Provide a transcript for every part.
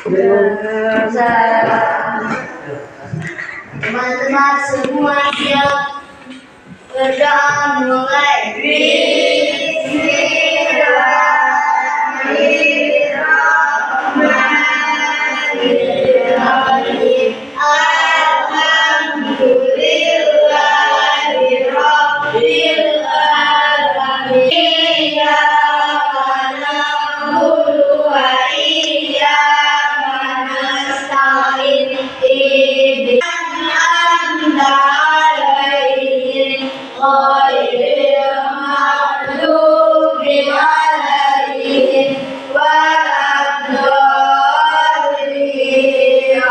Teman-teman semua siap, berdoa mulai. Bismillahirrahmanirrahim. Alhamdulillahirabbil alamin. Iyyaka na'budu wa iyyaka nasta'in. An'amta 'alaihim ghairil maghdubi 'alaihim waladdallin.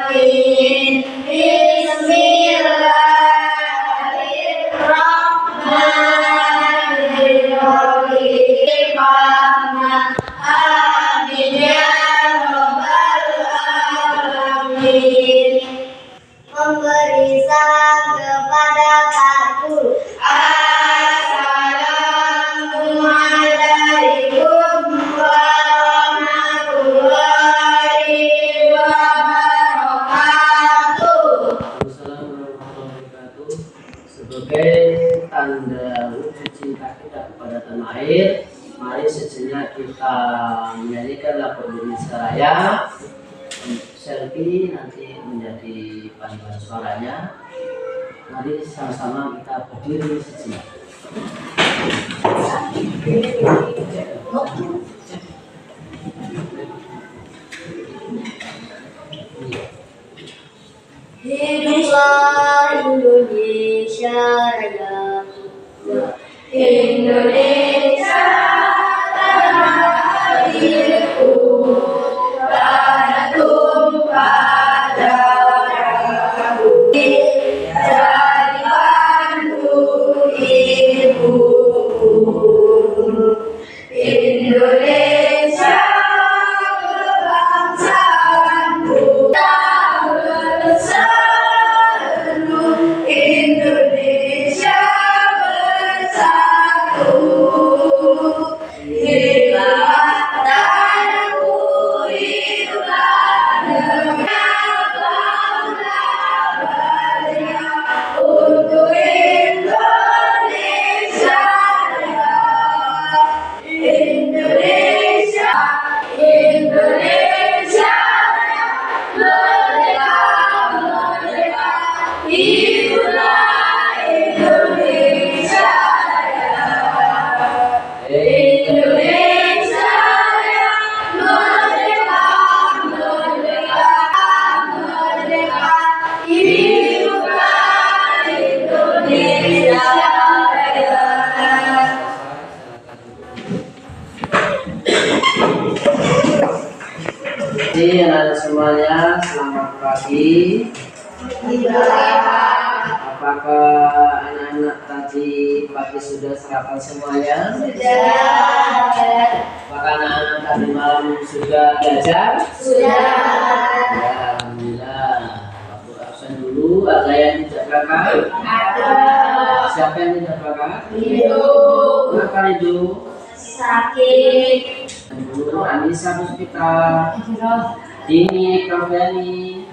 Amin. Bismillahirrahmanirrahim. Amin ya rabbal alamin. Memberi salam kepada Pak Guru. Assalamualaikum warahmatullahi wabarakatuh. Sebagai tanda wujud cinta kita kepada tanah air, mari sejenak kita menyanyikan lagu Indonesia Raya. Selfie nanti menjadi panduan suaranya. Mari sama-sama kita berdiri sejenak. Hiduplah Indonesia Raya. Indonesia tanah airku, tanah tumpah darahku. Jadi bantu ibuku. Indonesia kebangsaanku, tak bersatu. Indonesia bersatu. Hiduplah tanahku, hiduplah negara untuk Indonesia Raya. Indonesia, Indonesia Raya, merdeka, merdeka. Hiduplah Indonesia Raya. Indonesia Raya, merdeka, merdeka, merdeka. Hiduplah Indonesia Raya. Jadi anak semuanya, selamat pagi. Apakah anak-anak tadi pagi sudah sarapan semuanya? Apakah anak-anak tadi malam sudah belajar? Ya, alhamdulillah. Waktu absen dulu, ada yang tidak berangkat? Siapa yang tidak berangkat? Kenapa itu? Sakit. Dulu Anissa Puspita, Dini Kampiani,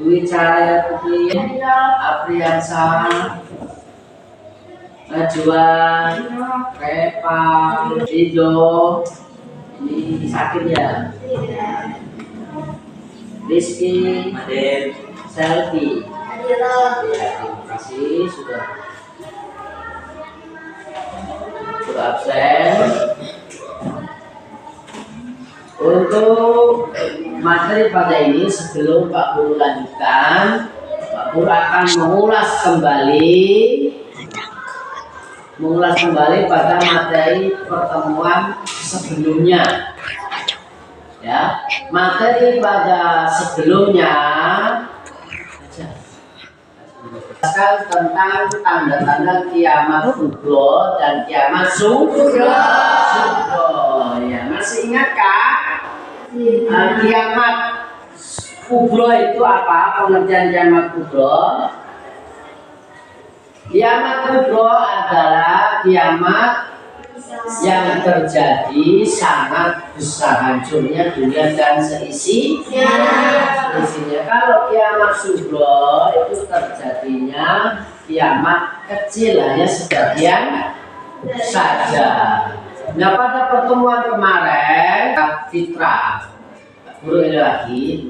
Dwi Cahaya Putri, Apriansa, Najwa, Repa, Rido. Ini sakit ya? Rizky, Selfie. Ya, terima kasih sudah absen. Untuk materi pada ini, sebelum Pak Guru lanjutkan, Pak Guru akan mengulas kembali pada materi pertemuan sebelumnya. Ya, materi pada sebelumnya tentang tanda-tanda kiamat kubro dan kiamat sugro. Ya, masih ingat kah? Kiamat kubro itu apa? Pengertian kiamat kubro. Kiamat kubro adalah kiamat yang terjadi sangat besar hancurnya dunia dan seisinya. Kalau kiamat sughra itu terjadinya kiamat kecil hanya sebagian saja. Nah, pada pertemuan kemarin fitrah guru lagi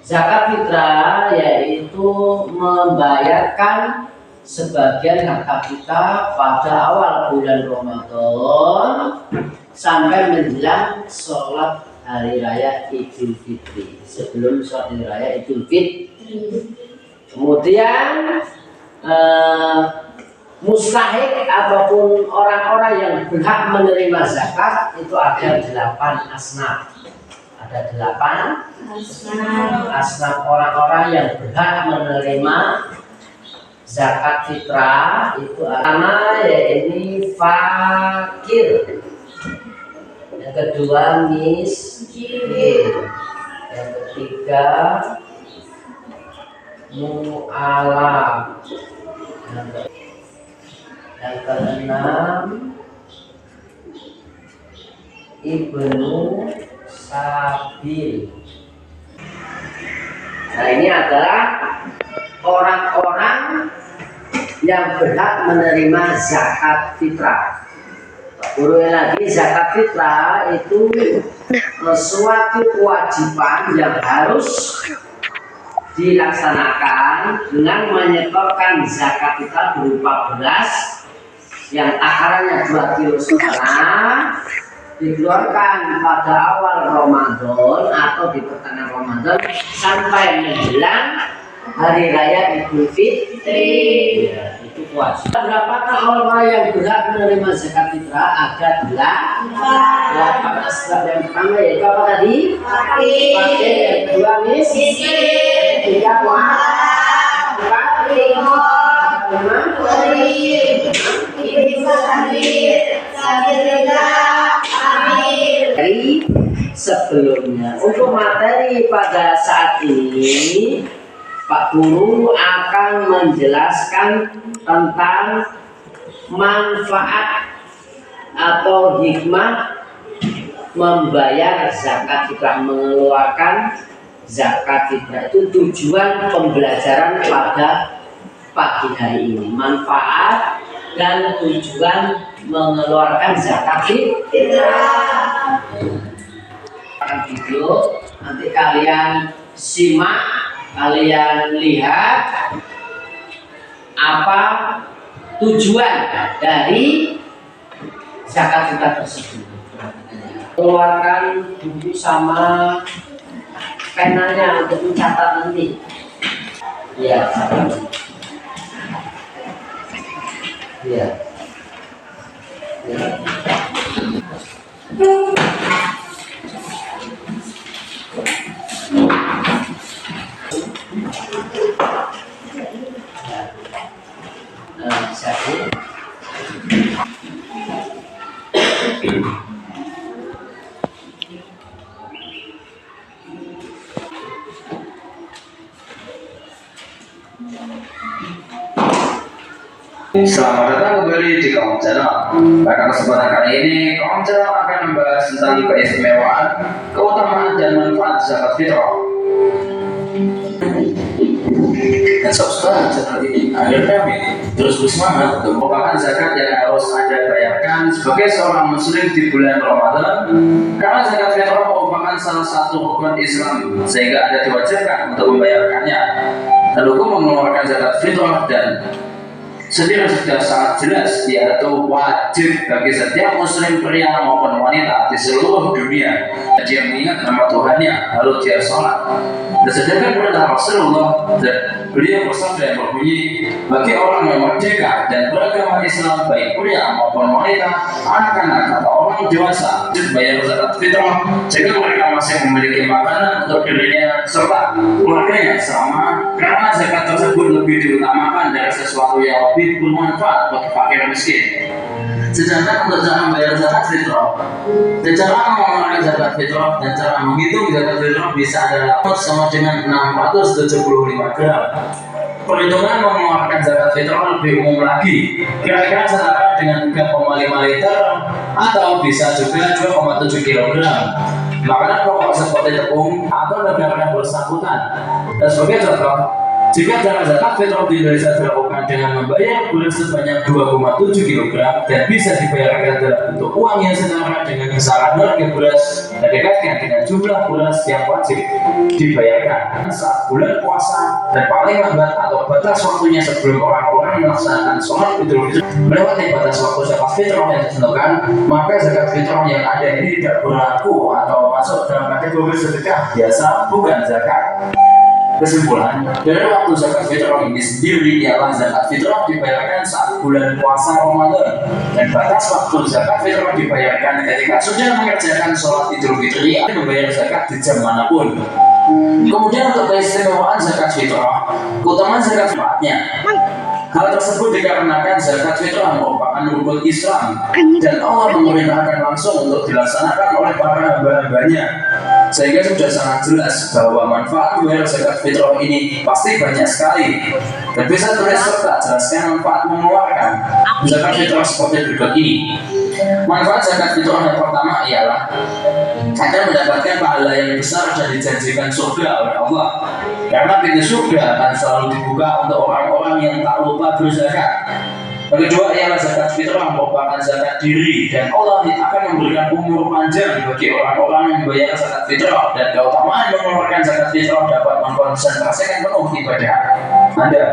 zakat fitrah yaitu membayarkan sebagian harta kita pada awal bulan Ramadan sampai menjelang sholat hari raya Idul Fitri, sebelum sholat hari raya Idul Fitri. Kemudian mustahik ataupun orang-orang yang berhak menerima zakat itu ada 8 asnaf. Ada 8 asnaf orang-orang yang berhak menerima zakat fitrah. Itu pertama yaitu fakir, yang kedua miskin, yang ketiga mu'alaf, yang keenam ibnu sabil. Nah, ini adalah orang-orang yang berhak menerima zakat fitrah. Guru lagi, zakat fitrah itu suatu kewajiban yang harus dilaksanakan dengan menyetorkan zakat fitrah berupa beras yang takarannya 2,5 kilo, dikeluarkan pada awal Ramadan atau di pertengahan Ramadan sampai menjelang hari raya Idul Fitri. Ya, itu kewajiban. Berapakah orang yang berhak menerima zakat fitrah? Ada 8 asbab. Yang pertama yaitu apa tadi? Fakir. Yang kedua miskin. Yang ketiga mu'alaf. Dari sebelumnya. Untuk materi pada saat ini Pak Guru akan menjelaskan tentang manfaat atau hikmah membayar zakat fitrah, mengeluarkan zakat fitrah. Itu tujuan pembelajaran pada pagi hari ini. Manfaat dan tujuan mengeluarkan zakat fitrah. Video nanti kalian simak, kalian lihat apa tujuan dari zakat fitrah tersebut. Keluarkan buku sama penanya untuk mencatat nanti. Ya, ya. Ya. Selamat datang kembali di Kaum Channel. Pada kesempatan kali ini, Kaum Channel akan membahas tentang keistimewaan, keutamaan dan manfaat zakat fitrah. Dan subscribe channel ini agar kami terus bersemangat untuk merupakan zakat yang harus Anda bayarkan sebagai seorang muslim di bulan Ramadan, karena zakat fitrah merupakan salah satu rukun Islam sehingga Anda diwajibkan untuk membayarkannya. Dan hukum mengeluarkan zakat fitrah dan sendiri sudah sangat jelas, yaitu wajib bagi setiap muslim pria maupun wanita di seluruh dunia. Dia mengingat nama Tuhannya, lalu dia sholat. Dan sedangkan perintah Rasulullah dan beliau bersabda yang berbunyi, bagi orang yang merdeka dan beragama Islam baik pria maupun wanita, anak-anak atau orang dewasa, wajib bayar zakat fitrah jika mereka masih memiliki makanan untuk dirinya serta keluarganya selama, karena zakat tersebut lebih diutamakan dari sesuatu yang lebih bermanfaat bagi fakir miskin. Sedangkan untuk cara membayar zakat fitrah, dan cara mengeluarkan zakat fitrah dan cara menghitung zakat fitrah bisa adalah sama dengan 675 gram. perhitungan mengeluarkan zakat fitrah lebih umum lagi. Kira-kira setara dengan 3,5 liter atau bisa juga 2,7 kilogram makanan pokok seperti tepung atau negara yang bersangkutan. Dan sebagai contoh, jika cara zakat fitrah di Indonesia dilakukan dengan membayar beras sebanyak 2,7 kg dan bisa dibayarkan dalam bentuk uang yang setara dengan kisaran harga beras dan dikaitkan dengan jumlah beras yang wajib dibayarkan saat bulan puasa dan paling lambat atau batas waktunya sebelum orang-orang melaksanakan sholat Idul Fitri melewati batas waktu zakat fitrah yang ditentukan, maka zakat fitrah yang ada ini tidak berlaku atau masuk dalam kategori sedekah biasa, bukan zakat. Kesimpulan, dari waktu zakat fitrah ini sendiri ialah zakat fitrah dibayarkan saat bulan puasa Ramadan dan batas waktu zakat fitrah dibayarkan ketika sudah mengerjakan sholat Idul Fitri atau membayar zakat di jam manapun. Kemudian untuk keistimewaan zakat fitrah, keutamaan zakat fitrahnya. Hal tersebut dikarenakan zakat fitrah merupakan rukun Islam dan Allah memerintahkan langsung untuk dilaksanakan oleh para hamba-hambanya, sehingga sudah sangat jelas bahwa manfaat membayar zakat fitrah ini pasti banyak sekali. Dan bisa tulis serta jelaskan manfaat mengeluarkan zakat fitrah seperti berikut ini. Manfaat zakat fitrah yang pertama ialah akan mendapatkan pahala yang besar dan dijanjikan surga oleh Allah, karena pintu surga akan selalu dibuka untuk orang-orang yang tak lupa berzakat. Yang kedua ialah zakat fitrah merupakan zakat diri dan Allah akan memberikan umur panjang bagi orang-orang yang membayar zakat fitrah, dan keutamaan mengeluarkan zakat fitrah dapat mengkonsentrasikan penuh ibadah Anda.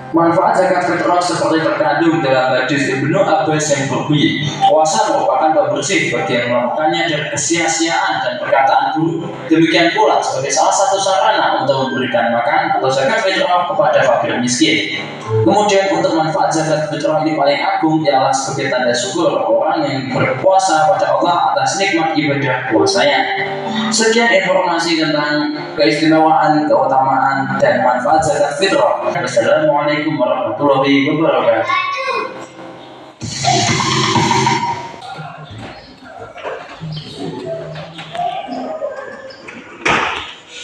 Manfaat zakat fitrah seperti terkandung dalam hadis Ibnu Abbas yang berbunyi, puasa merupakan pembersih bagi yang melakukannya dari kesia-siaan dan perkataan buruk. Demikian pula sebagai salah satu sarana untuk memberikan makan atau zakat fitrah kepada fakir miskin. Kemudian untuk manfaat zakat fitrah ini paling agung ialah sebagai tanda syukur orang yang berpuasa pada Allah atas nikmat ibadah puasanya. Sekian informasi tentang keistimewaan, keutamaan, dan manfaat zakat fitrah. Assalamualaikum warahmatullahi wabarakatuh.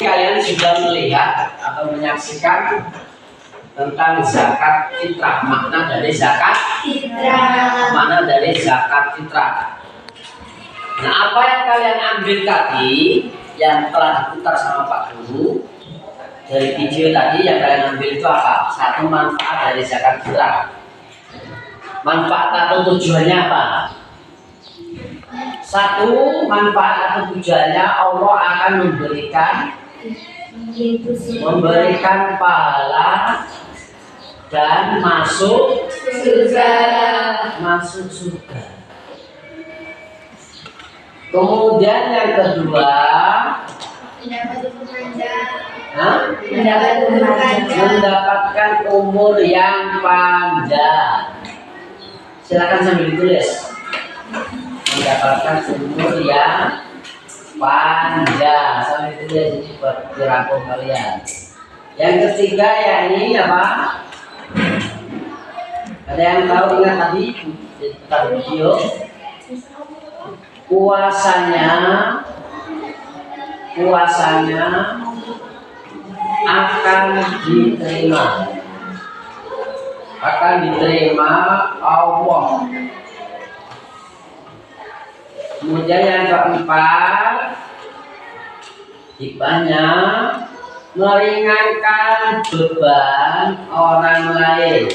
Kalian sudah melihat atau menyaksikan tentang zakat fitrah, makna dari zakat fitrah. Nah, apa yang kalian ambil tadi yang telah diputar sama Pak Guru dari video tadi, yang kalian ambil itu apa? Satu, manfaat dari zakat fitrah. Manfaat atau tujuannya apa? Satu, manfaat atau tujuannya Allah akan memberikan pahala dan masuk surga. Kemudian yang kedua, mendapatkan umur yang panjang. Silakan sambil ditulis. Mendapatkan umur yang panjang, sambil ditulis ini buat dirangkum kalian. Yang ketiga yakni apa? Ada yang tahu, ingat tadi kita video? Puasanya akan diterima Allah. Kemudian yang keempat, hikmahnya meringankan beban orang lain,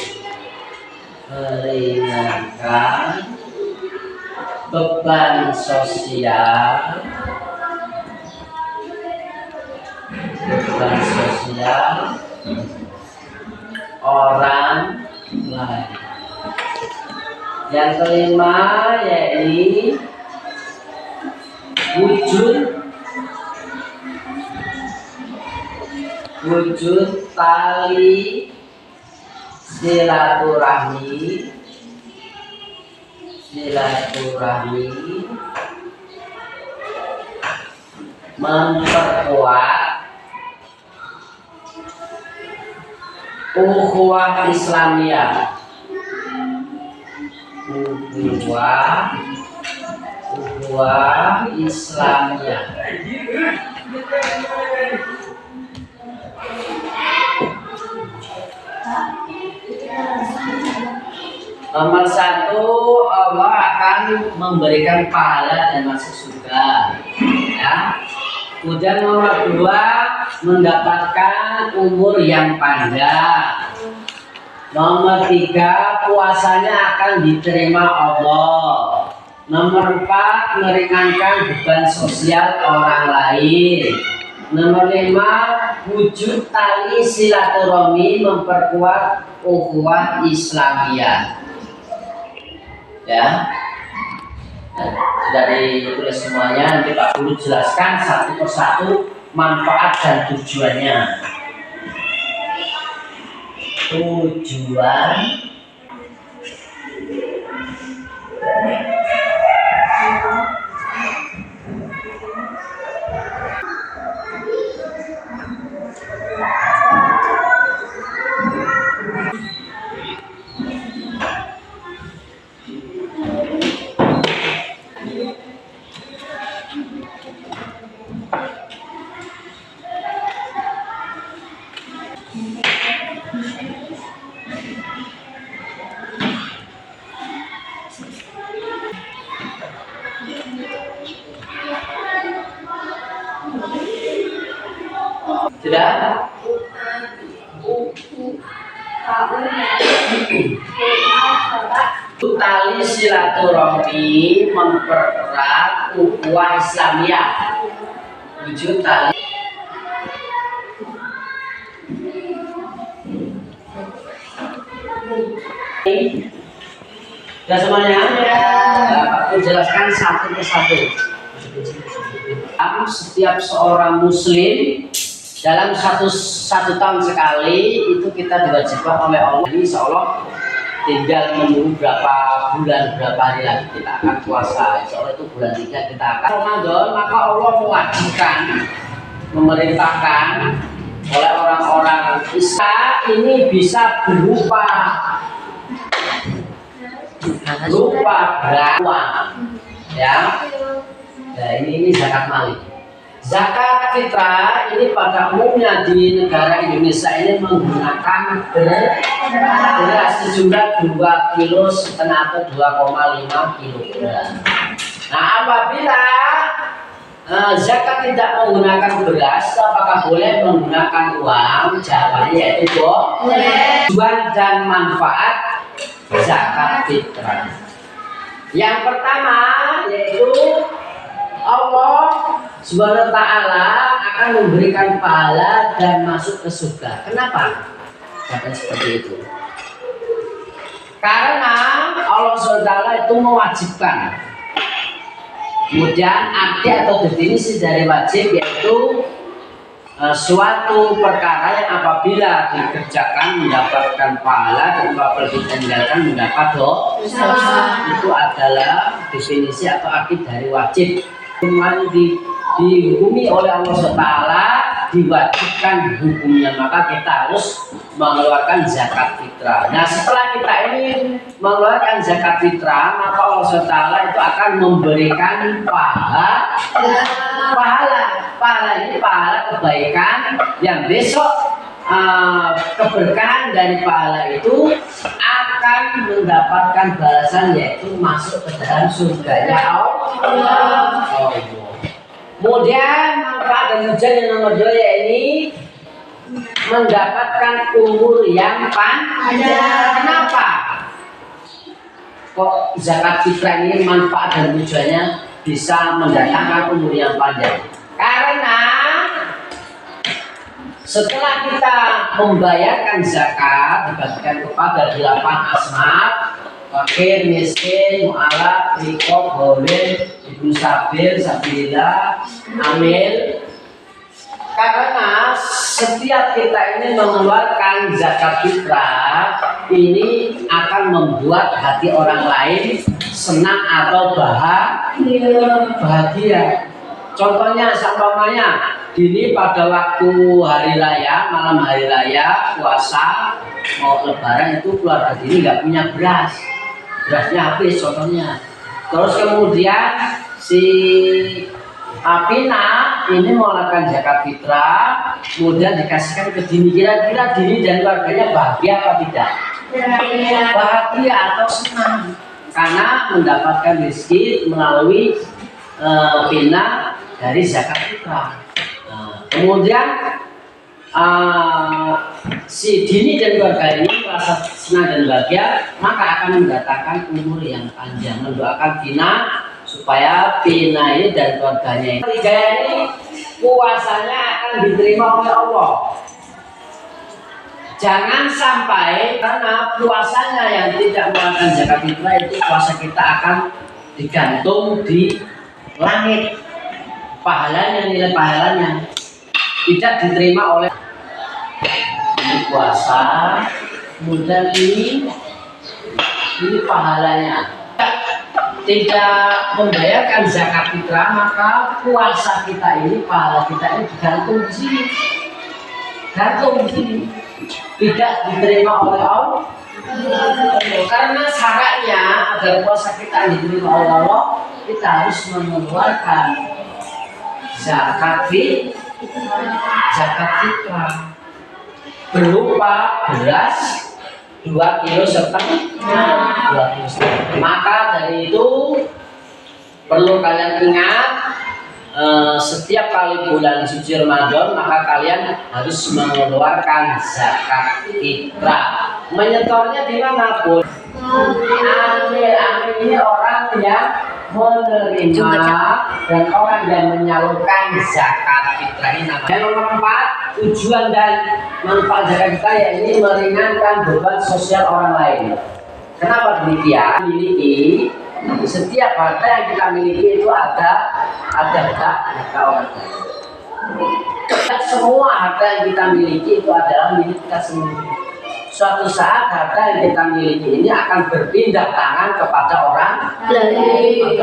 meringankan beban sosial orang lain. Yang kelima yaitu wujud tali silaturahmi memperkuat ukhuwah Islamiyah. Ukhuwah Islamiyah. Nomor satu, Allah akan memberikan pahala dan masuk surga. Ya. Kemudian nomor dua, mendapatkan umur yang panjang. Nomor tiga, puasanya akan diterima Allah. Nomor empat, meringankan beban sosial orang lain. Nomor lima, wujud tali silaturahmi memperkuat ukhuwah Islamiyah. Ya, sudah ditulis semuanya. Nanti Pak Guru jelaskan satu persatu manfaat dan tujuannya. Tujuan sudah. Tali silaturahmi mempererat ukhuwah Islamiyah. Wujud tali. Sudah semuanya? Ya. Aku jelaskan satu persatu. Setiap seorang muslim dalam satu tahun sekali itu kita diwajibkan oleh Allah. Ini insya Allah tinggal menunggu berapa bulan, berapa hari lagi kita akan puasa. Insya Allah itu bulan 3 kita akan Ramadan. Maka Allah mewajibkan, memerintahkan oleh orang-orang Islam ini bisa berupa beruang, ya. Nah, ini zakat mali. Zakat fitrah ini pada umumnya di negara Indonesia ini menggunakan beras sejumlah 2,5 kilo atau 2,5 kilogram. Nah, apabila zakat tidak menggunakan beras, apakah boleh menggunakan uang? Jawabannya yaitu boleh. Tujuan dan manfaat zakat fitrah. Yang pertama yaitu Allah Subhanahu wa ta'ala akan memberikan pahala dan masuk ke surga. Kenapa? Karena seperti itu. Karena Allah Subhanahu wa ta'ala itu mewajibkan. Kemudian arti atau definisi dari wajib yaitu suatu perkara yang apabila dikerjakan mendapatkan pahala dan apabila ditinggalkan mendapat dosa. Itu adalah definisi atau arti dari wajib. Dihukumi oleh Allah SWT, diwajibkan hukumnya, maka kita harus mengeluarkan zakat fitrah. Nah, setelah kita ini mengeluarkan zakat fitrah, maka Allah SWT itu akan memberikan pahala ini pahala kebaikan yang besok keberkahan dari pahala itu akan mendapatkan balasan yaitu masuk ke dalam surganya Allah. Kemudian manfaat dan tujuan yang nomor 2 ini mendapatkan umur yang panjang. Kenapa? Kok zakat fitrah ini manfaat dan tujuannya bisa mendatangkan umur yang panjang? Karena setelah kita membayarkan zakat dibagikan kepada 8 asnaf, fakir, miskin, mu'alaf, rikob, boleh, ibnu sabil, sabilillah, amil. Karena setiap kita ini mengeluarkan zakat fitrah, ini akan membuat hati orang lain senang atau bahagia. Contohnya, seumpamanya ini pada waktu hari raya, malam hari raya, puasa, mau lebaran itu keluarga ini nggak punya beras, berasnya habis contohnya. Terus kemudian si Apina ini melakukan zakat fitrah, kemudian dikasihkan ke Dini. Kira-kira Dini dan keluarganya bahagia apa tidak? bahagia atau senang karena mendapatkan rezeki melalui bina dari zakat fitrah. Kemudian si Dini dan keluarga ini merasa senang dan bahagia, maka akan mendatangkan umur yang panjang, mendoakan Dina supaya Dina ini dan keluarganya ini puasanya akan diterima oleh Allah. Jangan sampai karena puasanya yang tidak mengeluarkan zakat fitrah itu puasa kita akan digantung di langit, pahalanya, nilai pahalanya tidak diterima oleh puasa. Kemudian ini pahalanya tidak membayarkan zakat fitrah, maka puasa kita ini, pahala kita ini digantung di sini, gantung di sini, tidak diterima oleh Allah. Karena syaratnya agar puasa kita diterima oleh Allah, kita harus mengeluarkan zakat fitrah berupa beras 2,5 kilo. Maka dari itu perlu kalian ingat, setiap kali bulan suci Ramadan maka kalian harus mengeluarkan zakat fitrah. Menyetornya dimanapun. Amil ini orang yang menerima dan orang yang menyalurkan zakat fitrah ini namanya. Yang nomor 4, tujuan dan manfaat zakat fitrah yaitu meringankan beban sosial orang lain. Kenapa demikian? Miliki setiap harta yang kita miliki itu ada hak orang lain. Semua harta yang kita miliki itu adalah milik kita sendiri. Suatu saat harta yang kita miliki ini akan berpindah tangan kepada orang lain.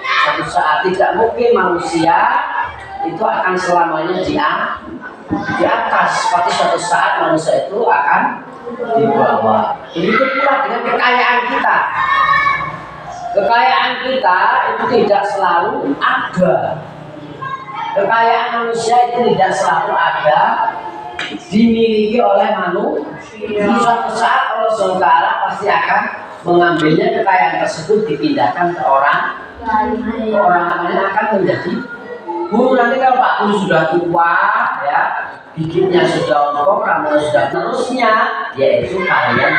Suatu saat tidak mungkin manusia itu akan selamanya di atas. Seperti suatu saat manusia itu akan di bawah. Begitu pula dengan kekayaan kita. Kekayaan kita itu tidak selalu ada. Kekayaan manusia itu tidak selalu ada dimiliki oleh manusia. Suatu saat Allah SWT pasti akan mengambilnya, kekayaan tersebut dipindahkan ke orang lain, akan menjadi guru. Nanti kalau Pak Guru sudah tua, ya, gigitnya sudah ompong, rambutnya sudah terusnya, yaitu kalian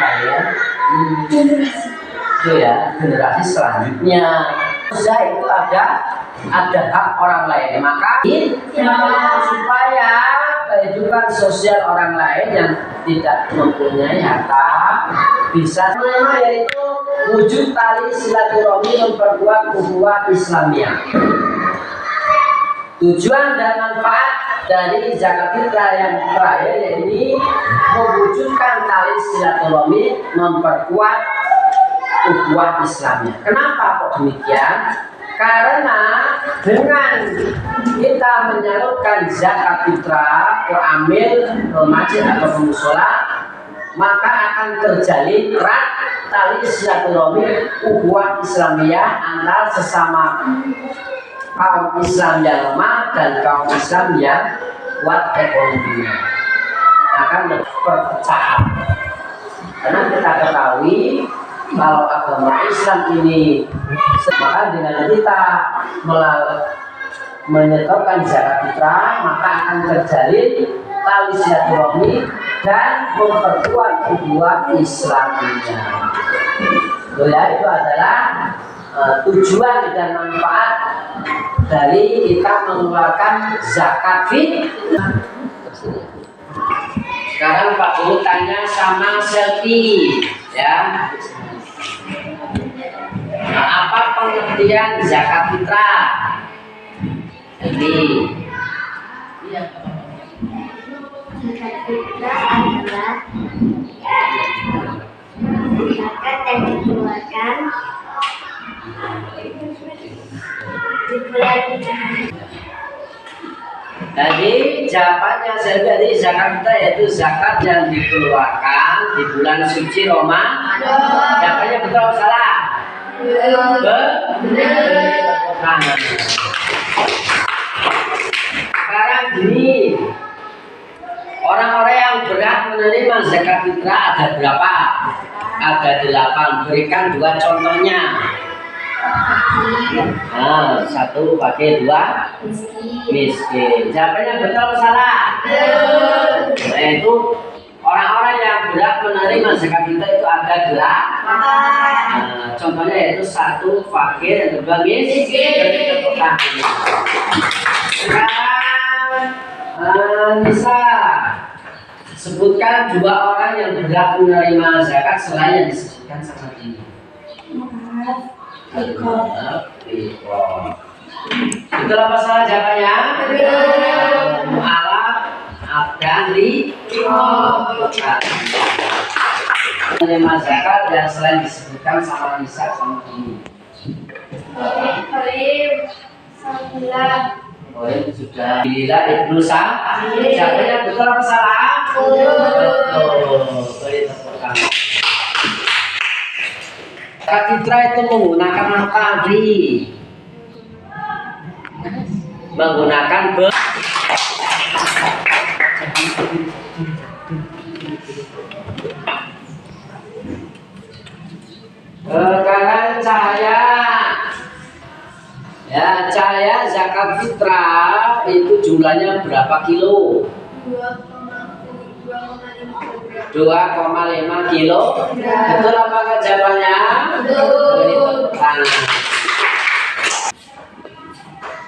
itu ya generasi selanjutnya. Manusia itu ada hak orang lain, maka supaya kehidupan sosial orang lain yang tidak mempunyai harta bisa yaitu wujud tali silaturahmi memperkuat ukhuwah Islamiyah. Tujuan dan manfaat dari zakat fitrah yang terakhir yaitu mewujudkan tali silaturahmi memperkuat ukhuwah Islamiyah. Kenapa kok demikian? Karena dengan kita menyalurkan zakat fitrah ke amil, ke masjid atau ke mushola, maka akan terjalin erat tali silaturahmi ukhuwah Islamiyah antar sesama kaum Islam yang lemah dan kaum Islam yang kuat ekonominya. Akan berpecahan. Karena kita ketahui kalau agama Islam ini, maka dengan kita menyetorkan zakat fitrah, maka akan terjalin tali silaturahmi dan memperkuat ukhuwah Islamiyah. Itu adalah tujuan dan manfaat dari kita mengeluarkan zakat fitrah. Sekarang Pak Guru tanya sama Selfie, ya. Apa pengertian zakat fitrah? Jadi, Zakat fitrah adalah zakat yang dikeluarkan di bulan. Jadi jawabannya jadi zakat fitrah yaitu zakat yang dikeluarkan di bulan suci Ramadan. Jawabannya betul atau salah? Benar. Sekarang gini, Orang-orang yang berat menerima zakat fitrah ada berapa? Ada 8. Berikan 2 contohnya. Nah, 1 pakai 2 miskin. Jawabannya betul atau salah? Yaitu orang-orang yang berat menerima zakat fitrah itu ada 8. Nah, contohnya yaitu 1 fakir, yang kedua miskin. Sekarang bisa sebutkan 2 orang yang berhak menerima zakat selain yang disebutkan sama ini. Betul apa salah jawabannya? Mu'alaf, abdan, menerima zakat yang selain disebutkan sama Nisa sama ini. Oh ini sudah. Bila Ibnu Sa'd, jawabannya betul apa salah? Betul. Beri tepuk tangan. Zakat fitrah itu menggunakan apa tadi? Menggunakan sekarang cahaya. Ya, cahaya zakat fitrah itu jumlahnya berapa kilo? 2,5 kilo. Betul apakah jawabannya? Betul.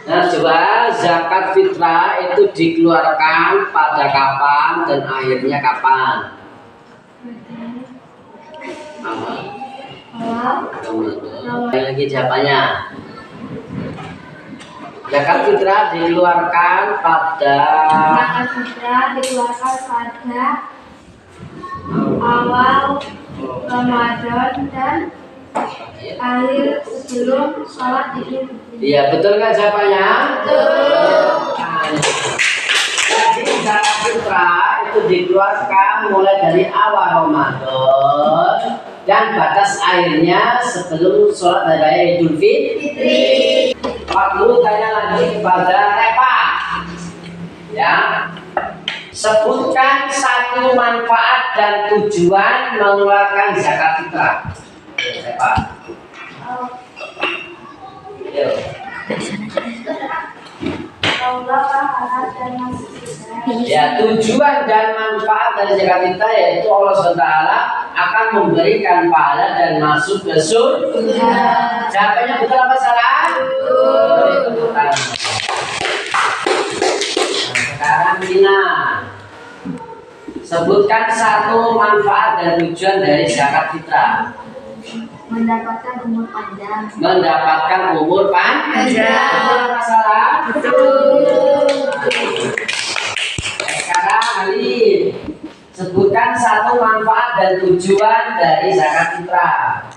Nah, coba zakat fitrah itu dikeluarkan pada kapan dan akhirnya kapan? Lagi jawabannya. Zakat fitrah dikeluarkan pada awal Ramadan dan akhir sebelum sholat Idul Fitri. Iya, betul kan jawabannya? Betul. Jadi zakat fitrah itu dikeluarkan mulai dari awal Ramadan dan batas akhirnya sebelum sholat hari raya Idul Fitri. Waktu tanya lagi kepada Repa, ya, sebutkan 1 manfaat dan tujuan mengeluarkan zakat fitrah. Repa. Ya, tujuan dan manfaat dari zakat fitrah yaitu Allah SWT akan memberikan pahala dan masuk ke surga. Jawabannya betul apa salah? Betul. Nah, sekarang Dina, sebutkan 1 manfaat dan tujuan dari zakat fitrah. Mendapatkan umur panjang. Mendapatkan umur panjang. Betul apa salah? Betul. Sekarang Ali, sebutkan 1 manfaat dan tujuan dari zakat fitrah.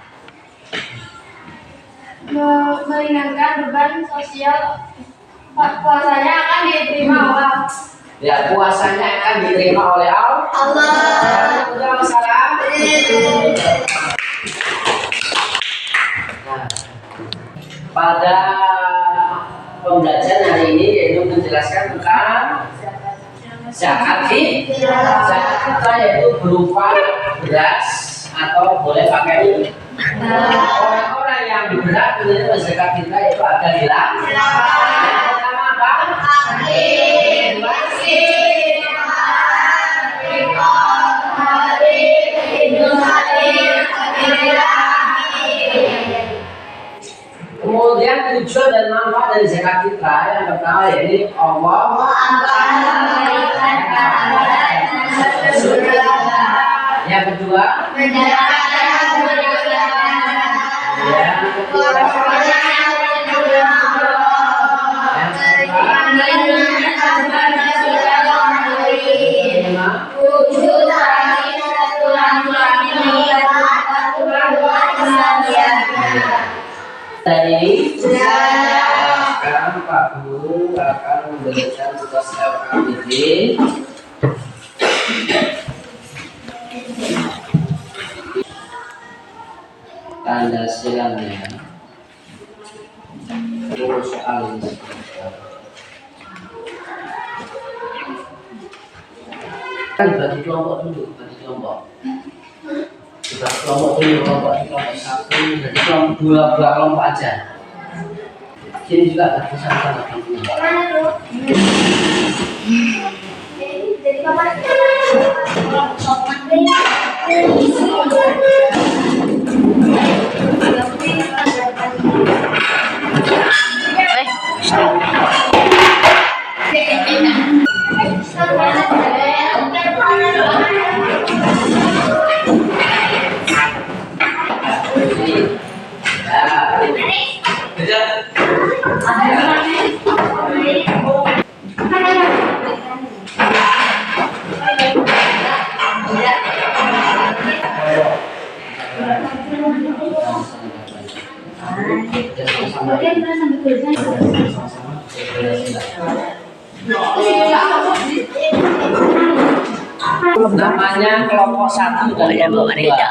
Meringankan beban sosial. Puasanya akan diterima Allah. Ya, puasanya akan diterima oleh Allah. Betul apa salah? Nah, pada pembelajaran hari ini yaitu menjelaskan tentang zakat fitrah. Zakat fitrah yaitu berupa beras atau boleh pakai mie. Orang-orang yang berat menerima zakat fitrah itu ada 8. Yang pertama apa? Fakir, miskin, kemudian tujuan dan manfaat dari zakat fitrah yang pertama yaitu Allah yang kedua dari sekarang Pak Guru akan memberikan tugas LKPD tanda silangnya soal ini. Kan bagi kelompok dulu, bagi kelompok. Bagi kelompok dulu, kelompok satu, jadi kelompok dua kelompok aja. Sini juga bagi sama-sama. Jadi kapan? Namanya kelompok satu dan kelompok dua.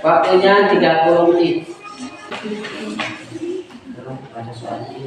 Waktunya 30 menit. Ada soalnya.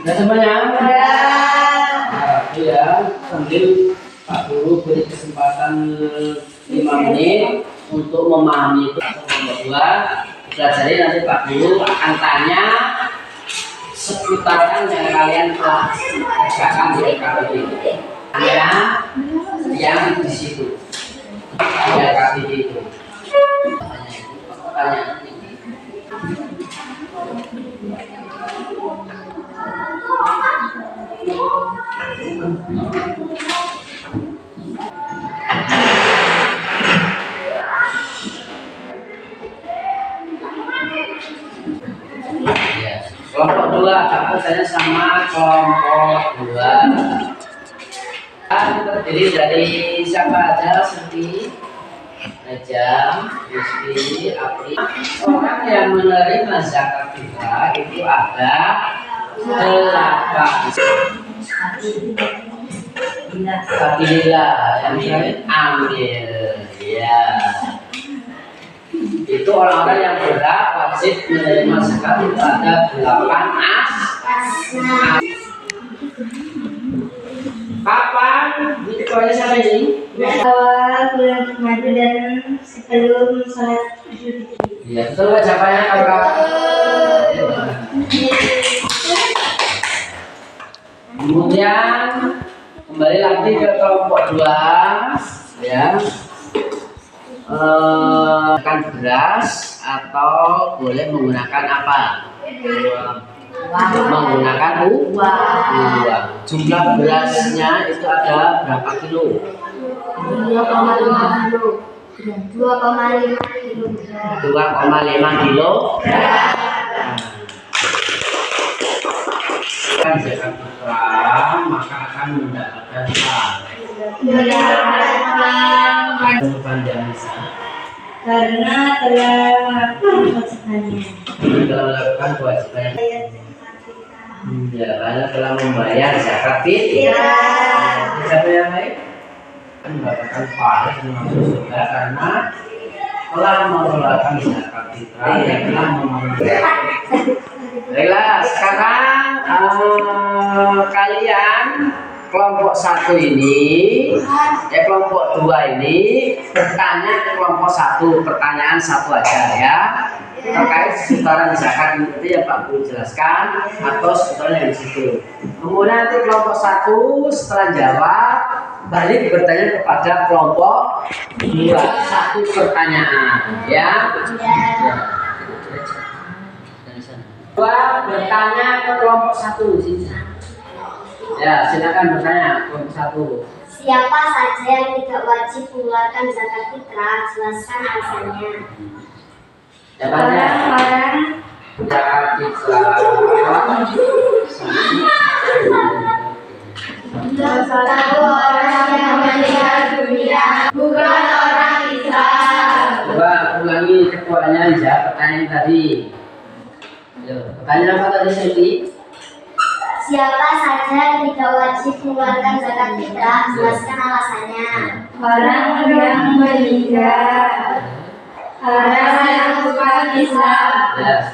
Nah, semuanya ya, sambil Pak Guru beri kesempatan 5 menit untuk memahami itu. Kedua, pelajari nanti Pak Guru akan tanya seputaran yang kalian telah kerjakan di LKPD. Hanya yang di situ. LKPD itu. Pertanyaan ini. Ya. Kelompok 2 katanya sama kelompok 2. Terdiri dari siapa aja? Seperti Najam, Rizky, Apri. Orang yang menerima zakat fitrah itu ada 8. Alhamdulillah, yang lain ambil. Ya. Itu orang-orang yang berhak wajib menerima zakat itu ada 8 Kapan diketuanya sampai ini? Awal bulan Ramadan dan sebelum sholat Idul Fitri. Iya, betul nggak jawabannya kawan-kawan? Kemudian kembali lagi ke kelompok 2, ya. Makan beras atau boleh menggunakan apa? Menggunakan uang. Jumlah berasnya itu ada berapa kilo? 2,5 kilo. 2,5 kilo. 2,5 kilo. Kan zakat fitrah maka akan mendapatkan apa? Karena telah melakukan kewajibannya. Telah melakukan kewajibannya. Ya, karena telah membayar zakat fitrah. Siapa yang lain? Mendapatkan pahala masuk surga karena telah mengeluarkan zakat fitrah yang telah memenuhi. Baiklah, sekarang kalian kelompok 1 ini, kelompok 2 ini bertanya ke kelompok 1 pertanyaan 1 aja ya. Terkait seputaran zakat itu yang Pak Guru jelaskan atau seputaran yang di situ. Kemudian nanti kelompok 1 setelah jawab balik bertanya kepada kelompok 2 1 pertanyaan ya. Dua bertanya ke kelompok 1 sini. Ya, silakan bertanya kelompok 1. Siapa saja yang tidak wajib mengeluarkan zakat fitrah? Jelaskan alasannya. Jawabannya Orang-orang zakat fitrah satu orang yang meninggal dunia bukan orang Islam. Coba ulangi ketuanya jawab pertanyaan tadi. Pertanyaan apa tadi Siti? Siapa saja yang tidak wajib mengeluarkan zakat fitrah? Jelaskan alasannya. Orang yang meninggal, orang yang bukan Islam.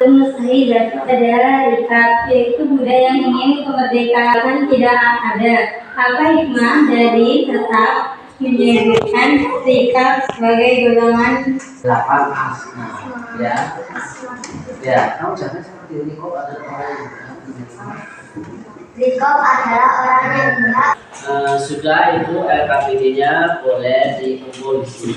Mustahil dapat adalah rikab, yaitu budaya yang ingin kemerdekaan tidak ada. Apa hikmah dari tetap menjadikan rikab sebagai golongan 8 asna ya. Ya, kamu jangan seperti ini kok ada orang. Rikab adalah orang yang berhak. Sudah itu LKPD-nya boleh dikumpul di sini.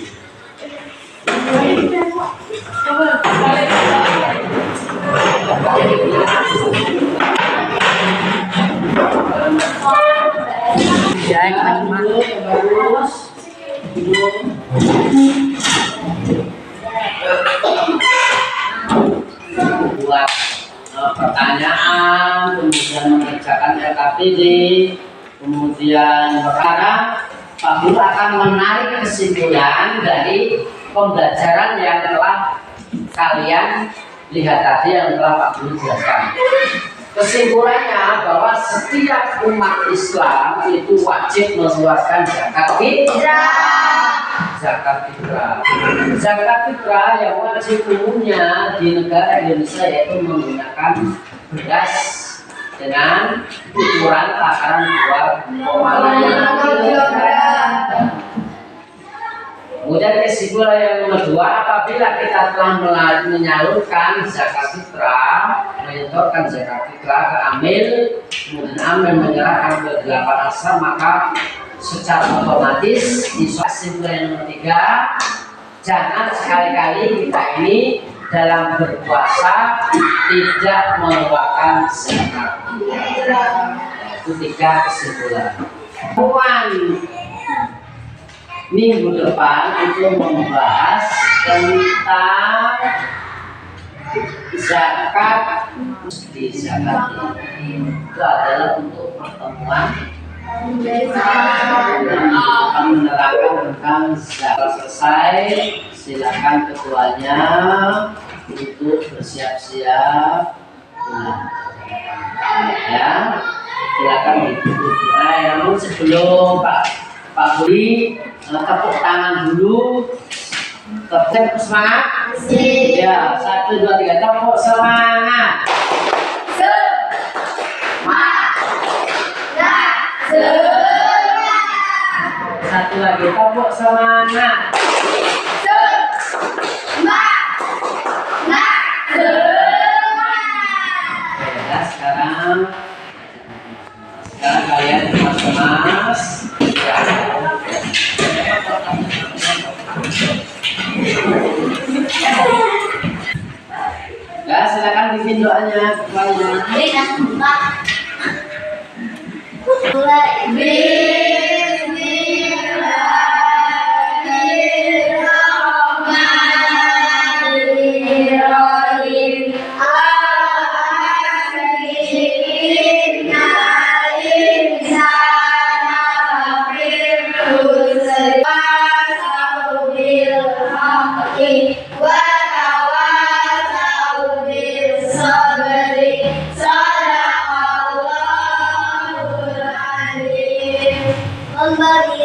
Buat pertanyaan, kemudian mengerjakan LKPD, kemudian sekarang Pak Guru akan menarik kesimpulan dari pembelajaran yang telah kalian lihat tadi yang telah Pak Guru jelaskan. Kesimpulannya bahwa setiap umat Islam itu wajib mengeluarkan zakat fitrah. Zakat fitrah. Zakat fitrah yang wajib umumnya di negara Indonesia yaitu menggunakan beras dengan ukuran takaran 2,5 kg. Kemudian kesimpulan yang nomor 2, apabila kita telah menyalurkan zakat fitrah, menyetorkan zakat fitrah ke amil, kemudian amil menyerahkan ke 8 asar, maka secara otomatis kesimpulan yang nomor 3, jangan sekali-kali kita ini dalam berpuasa tidak mengeluarkan zakat. Itu 3 kesimpulan. Minggu depan itu membahas tentang zakat di zakat ini. Itu adalah untuk pertemuan akan menerangkan tentang zakat. Selesai, silakan ketuanya untuk bersiap-siap. Ya, silakan ditutup. Namun sebelum Pak Budi tepuk tangan dulu. Tepuk semangat. Ya, 1, 2, 3 tepuk semangat. Satu lagi tepuk semangat. Ya, sekarang kalian mas-mas. Ya, silakan bikin doanya ketuanya. Memberi